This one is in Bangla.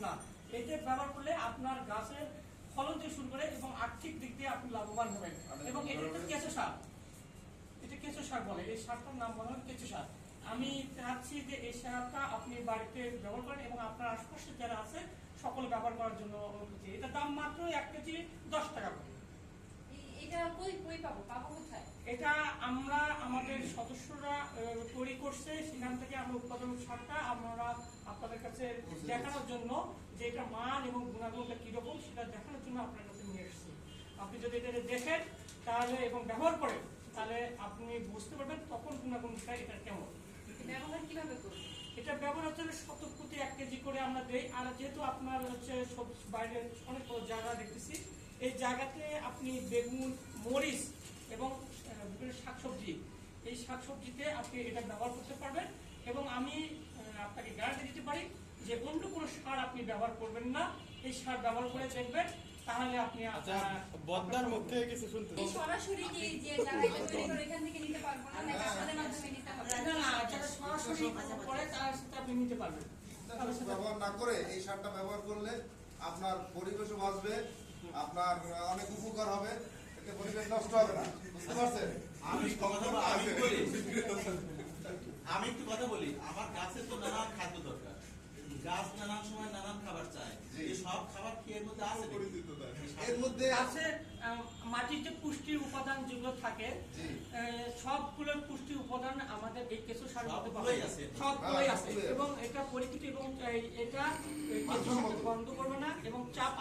না। এটা ব্যবহার করলে আপনার গাছের ফলন থেকে শুরু করে এবং আর্থিক দিক দিয়ে আপনি লাভবান হবেন। এবং এটা একটা কেঁচো সার, এটা কেঁচো সার বলে, এই সারটার নাম বলা হয় কেঁচো সার। আমি চাচ্ছি যে এই সারটা আপনি বাড়িতে ব্যবহার করেন এবং আপনার আশপাশে যারা আছে সকলে ব্যবহার করার জন্য অনুরোধ করছি। এটা দাম মাত্র 1 কেজি 10 টাকা করে। এটা কই পাবো কোথায়? এটা আমরা আমাদের সদস্যরা তৈরি করছে, সেখান থেকে আমরা উৎপাদন সারটা আমরা আপনাদের কাছে দেখানোর জন্য যে এটা মান এবং গুণাগুণটা কিরকম সেটা দেখানোর জন্য আপনার কাছে নিয়ে এসেছি। আপনি যদি এটা দেখেন তাহলে এবং ব্যবহার করেন তাহলে আপনি বুঝতে পারবেন তখন গুণাগুণটা এটা কেমন। ব্যবহার কিভাবে করব? এটা ব্যবহার হচ্ছে শতক প্রতি 1 কেজি করে আমরা দেই। আর যেহেতু আপনার হচ্ছে সবজি বাইরে অনেক জায়গা দেখতেছি, এই জায়গাতে আপনি বেগুন, মরিচ এবং বিভিন্ন শাকসবজি, এই শাকসবজিতে আপনি এটা ব্যবহার করতে পারবেন। এবং আমি আপনাকে গ্যারান্টি দিতে পারি যে অন্য কোনো সার আপনি ব্যবহার করবেন না, এই সার ব্যবহার করে দেখবেন তাহলে আপনি বদ্দার মুখে কিছু শুনতে সরাসরি কি যে যারা এটা তৈরি করে এখান থেকে নিতে পারবো না, নাকি আপনাদের মাধ্যমে নিতে হবে? না, যারা সরাসরি করে তার সাথে আপনি নিতে পারবেন। ব্যবহার না করে এই সারটা ব্যবহার করলে আপনার পরিবেশও বাঁচবে, আপনার অনেক উপকার হবে, এতে পরিবেশ নষ্ট হবে না। বুঝতে পারছেন? আমি একটু কথা বলি। আমার গাছের তো নানান খাদ্য দরকার, গাছ নানান সময় নানান খাবার চায়। এই সব খাবার কি এর মধ্যে আছে? এর মধ্যে আছে মাটির যে পুষ্টির উপাদান যেগুলো থাকে, সবগুলো পুষ্টি উপাদান আমাদের এই কেঁচো সারের মধ্যে পাওয়া যায়, সবগুলোই আছে। এবং এটা পরিচিত এবং এটা বন্ধ করবে না এবং চাপ